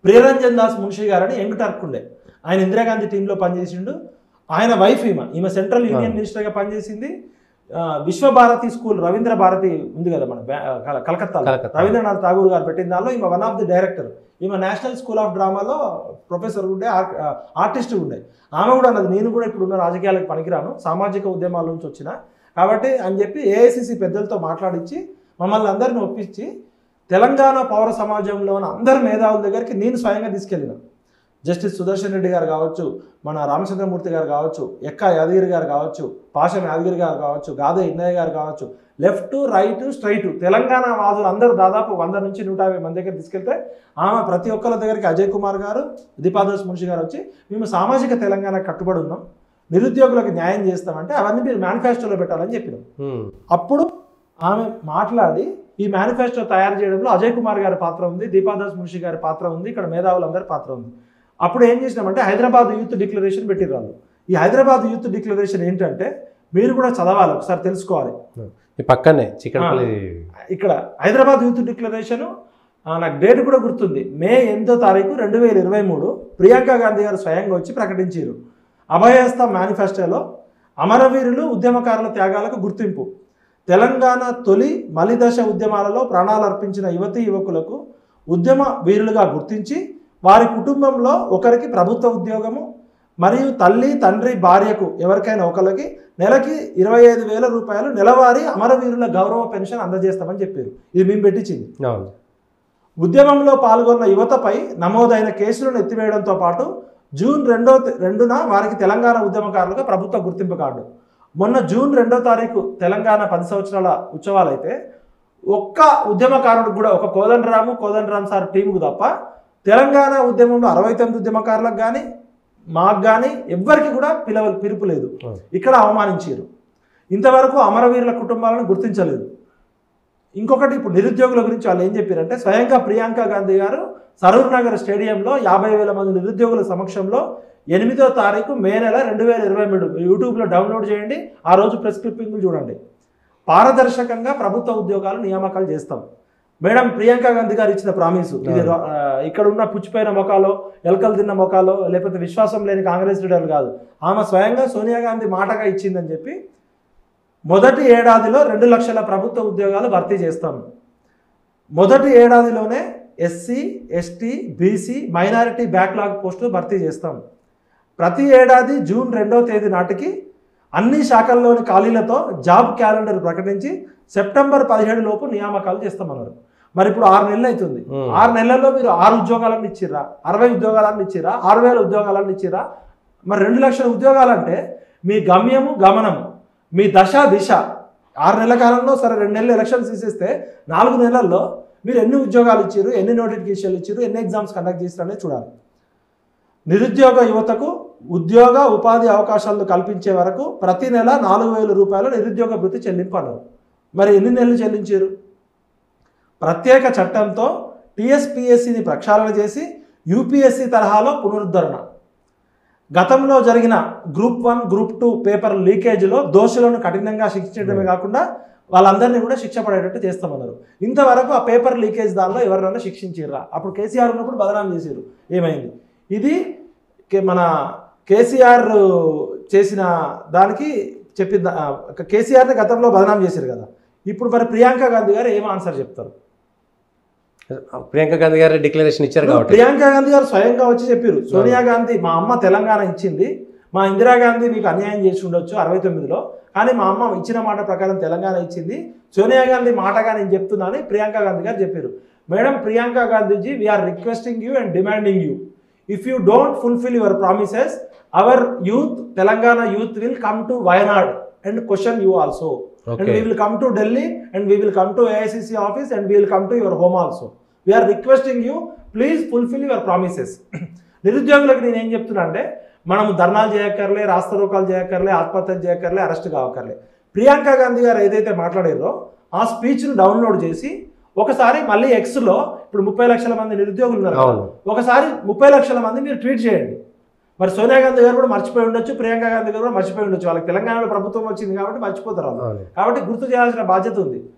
ప్రియరంజన్ దాస్ మున్షి గారని young truck ఉండే, ఆయన ఇందిరాగాంధీ టీంలో పనిచేసిండు. ఆయన వైఫ్ ఈమె సెంట్రల్ యూనియన్ మినిస్టర్గా పనిచేసింది. విశ్వభారతి స్కూల్ రవీంద్ర భారతి ఉంది కదా మన కలకత్తాలో, రవీంద్రనాథ్ ఠాగూర్ గారు పెట్టిన దానిలో ఈమె వన్ ఆఫ్ ది డైరెక్టర్. ఈమె నేషనల్ స్కూల్ ఆఫ్ డ్రామాలో ప్రొఫెసర్ ఉండే, ఆర్టిస్ట్ ఉండే. ఆమె కూడా అన్నది నేను కూడా ఇప్పుడున్న రాజకీయాలకు పనికిరాను, సామాజిక ఉద్యమాల నుంచి వచ్చిన కాబట్టి అని చెప్పి ఏఐసిసి పెద్దలతో మాట్లాడించి మమ్మల్ని అందరిని ఒప్పించి తెలంగాణ పౌర సమాజంలో ఉన్న అందరి మేధావుల దగ్గరికి నేను స్వయంగా తీసుకెళ్ళిన. జస్టిస్ సుదర్శన్ రెడ్డి గారు కావచ్చు, మన రామచంద్రమూర్తి గారు కావచ్చు, ఎక్కా యాదగిరి గారు కావచ్చు, పాషం యాదగిరి గారు కావచ్చు, గాదే ఇన్నయ్య గారు కావచ్చు, లెఫ్ట్ రైట్ స్ట్రైట్ తెలంగాణ వాదులు అందరూ దాదాపు 100 నుంచి 150 మంది దగ్గర తీసుకెళ్తే ఆమె ప్రతి ఒక్కరి దగ్గరికి అజయ్ కుమార్ గారు, దీపాదాస్ మున్షి గారు వచ్చి మేము సామాజిక తెలంగాణ కట్టుబడి ఉన్నాం, నిరుద్యోగులకు న్యాయం చేస్తామంటే అవన్నీ మీరు మేనిఫెస్టోలో పెట్టాలని చెప్పినాం. అప్పుడు ఆమె మాట్లాడి ఈ మేనిఫెస్టో తయారు చేయడంలో అజయ్ కుమార్ గారి పాత్ర ఉంది, దీపాదాస్ మున్షి గారి పాత్ర ఉంది, ఇక్కడ మేధావులందరి పాత్ర ఉంది. అప్పుడు ఏం చేసినామంటే హైదరాబాద్ యూత్ డిక్లరేషన్ పెట్టిర్రు. ఈ హైదరాబాద్ యూత్ డిక్లరేషన్ ఏంటంటే మీరు కూడా చదవాలి, ఒకసారి తెలుసుకోవాలి. పక్కనే ఇక్కడ హైదరాబాద్ యూత్ డిక్లరేషన్ నాకు డేట్ కూడా గుర్తుంది, మే 8వ తారీఖు 2023 ప్రియాంక గాంధీ గారు స్వయంగా వచ్చి ప్రకటించారు. అభయహస్తం మేనిఫెస్టోలో అమరవీరులు ఉద్యమకారుల త్యాగాలకు గుర్తింపు, తెలంగాణ తొలి మలిదశ ఉద్యమాలలో ప్రాణాలు అర్పించిన యువతీ యువకులకు ఉద్యమ వీరులుగా గుర్తించి వారి కుటుంబంలో ఒకరికి ప్రభుత్వ ఉద్యోగము మరియు తల్లి తండ్రి భార్యకు ఎవరికైనా ఒకరికి నెలకి 25,000 రూపాయలు నెలవారీ అమరవీరుల గౌరవ పెన్షన్ అందజేస్తామని చెప్పారు. ఇది మేము పెట్టించింది. ఉద్యమంలో పాల్గొన్న యువతపై నమోదైన కేసులను ఎత్తివేయడంతో పాటు జూన్ 2న వారికి తెలంగాణ ఉద్యమకారులుగా ప్రభుత్వ గుర్తింపు కార్డు. మొన్న జూన్ 2వ తారీఖు తెలంగాణ 10 సంవత్సరాల ఉత్సవాలు అయితే ఒక్క ఉద్యమకారుడికి కూడా, ఒక కోదండరామ్ సార్ టీముకు తప్ప తెలంగాణ ఉద్యమంలో 69 ఉద్యమకారులకు కానీ మాకు కానీ ఎవ్వరికి కూడా పిలుపు లేదు. ఇక్కడ అవమానించారు. ఇంతవరకు అమరవీరుల కుటుంబాలను గుర్తించలేదు. ఇంకొకటి ఇప్పుడు నిరుద్యోగుల గురించి వాళ్ళు ఏం చెప్పారంటే స్వయంగా ప్రియాంక గాంధీ గారు సరూర్ నగర్ స్టేడియంలో 50,000 మంది నిరుద్యోగుల సమక్షంలో 8వ తారీఖు మే నెల 2023 యూట్యూబ్లో డౌన్లోడ్ చేయండి, ఆ రోజు ప్రెస్ క్లిప్పింగ్లు చూడండి. పారదర్శకంగా ప్రభుత్వ ఉద్యోగాలు నియామకాలు చేస్తాం. మేడం ప్రియాంక గాంధీ గారు ఇచ్చిన ప్రామిసు ఇది ఇక్కడ ఉన్న పుచ్చిపోయిన మొఖాలో, ఎలకలు తిన్న మొఖాలో, లేకపోతే విశ్వాసం లేని కాంగ్రెస్ లీడర్లు కాదు, ఆమె స్వయంగా సోనియా గాంధీ మాటగా ఇచ్చిందని చెప్పి మొదటి ఏడాదిలో 2 లక్షల ప్రభుత్వ ఉద్యోగాలు భర్తీ చేస్తాం. మొదటి ఏడాదిలోనే SC ST BC minority backlog పోస్టులు భర్తీ చేస్తాం. ప్రతి ఏడాది జూన్ 2వ తేదీ నాటికి అన్ని శాఖల్లోని ఖాళీలతో జాబ్ క్యాలెండర్ ప్రకటించి సెప్టెంబర్ 17 లోపు నియామకాలు చేస్తామన్నారు. మరి ఇప్పుడు 6 నెలలు అవుతుంది. 6 నెలల్లో మీరు 6 ఉద్యోగాలను ఇచ్చిర్రా, 60 ఉద్యోగాలను ఇచ్చిర్రా, 6,000 ఉద్యోగాలను ఇచ్చిర్రా? మరి 2 లక్షల ఉద్యోగాలంటే మీ గమ్యము గమనము, మీ దశ దిశ 6 నెలల కాలంలో సరే 2 నెలలు ఎలక్షన్స్ తీసేస్తే 4 నెలల్లో మీరు ఎన్ని ఉద్యోగాలు ఇచ్చారు, ఎన్ని నోటిఫికేషన్లు ఇచ్చారు, ఎన్ని ఎగ్జామ్స్ కండక్ట్ చేస్తారనే చూడాలి. నిరుద్యోగ యువతకు ఉద్యోగ ఉపాధి అవకాశాలను కల్పించే వరకు ప్రతి నెల 4,000 రూపాయలు నిరుద్యోగ భృతి చెల్లింపు అన్నారు. మరి ఎన్ని నెలలు చెల్లించారు? ప్రత్యేక చట్టంతో టీఎస్పీఎస్సీని ప్రక్షాళన చేసి యూపీఎస్సీ తరహాలో పునరుద్ధరణ. గతంలో జరిగిన గ్రూప్ 1 గ్రూప్ 2 పేపర్ లీకేజ్లో దోషులను కఠినంగా శిక్షించడమే కాకుండా వాళ్ళందరినీ కూడా శిక్ష పడేటట్టు చేస్తామన్నారు. ఇంతవరకు ఆ పేపర్ లీకేజ్ దానిలో ఎవరైనా శిక్షించారా? అప్పుడు కేసీఆర్ ఉన్నప్పుడు బదనాం చేశారు. ఏమైంది? ఇది మన కేసీఆర్ చేసిన దానికి చెప్పిన కేసీఆర్ని గతంలో బదనాం చేశారు కదా. ఇప్పుడు మరి ప్రియాంక గాంధీ గారు ఏం ఆన్సర్ చెప్తారు? ప్రియాంక గాంధీ గారు డిక్లరేషన్ ఇచ్చారు కాబట్టి ప్రియాంక గాంధీ గారు స్వయంగా వచ్చి చెప్పారు, సోనియా గాంధీ మా అమ్మ తెలంగాణ ఇచ్చింది, మా ఇందిరాగాంధీ మీకు అన్యాయం చేసి ఉండొచ్చు 69లో, కానీ మా అమ్మ ఇచ్చిన మాట ప్రకారం తెలంగాణ ఇచ్చింది, సోనియా గాంధీ మాటగా నేను చెప్తున్నా అని ప్రియాంక గాంధీ గారు చెప్పారు. Madam Priyanka Gandhiji, we are requesting you and demanding you, if you don't fulfil your promises our youth, Telangana youth will come to Wayanad and question you also. Okay. And we will come to Delhi and we will come to AICC office and we will come to your home also. We are requesting you, please fulfill your promises. నిరుద్యోగులకు నేను ఏం చెప్తున్నా అంటే మనము ధర్నాలు చేయక్కర్లే, రాస్తారోకాలు చేయక్కర్లే, ఆత్మహత్యలు చేయక్కర్లే, arrest కావక్కర్లే. Priyanka Gandhi గారు ఏదైతే మాట్లాడారో ఆ స్పీచ్ను డౌన్లోడ్ చేసి ఒకసారి మళ్ళీ ఎక్స్లో ఇప్పుడు 30 లక్షల మంది నిరుద్యోగులు ఉన్నారు, ఒకసారి 30 లక్షల మంది మీరు ట్వీట్ చేయండి. మరి సోనియా గాంధీ గారు కూడా మర్చిపోయి ఉండొచ్చు, ప్రియాంక గాంధీ గారు కూడా మర్చిపోయి ఉండొచ్చు. వాళ్ళకి తెలంగాణలో ప్రభుత్వం వచ్చింది కాబట్టి మర్చిపోతారు. కాబట్టి గుర్తు చేయాల్సిన బాధ్యత ఉంది.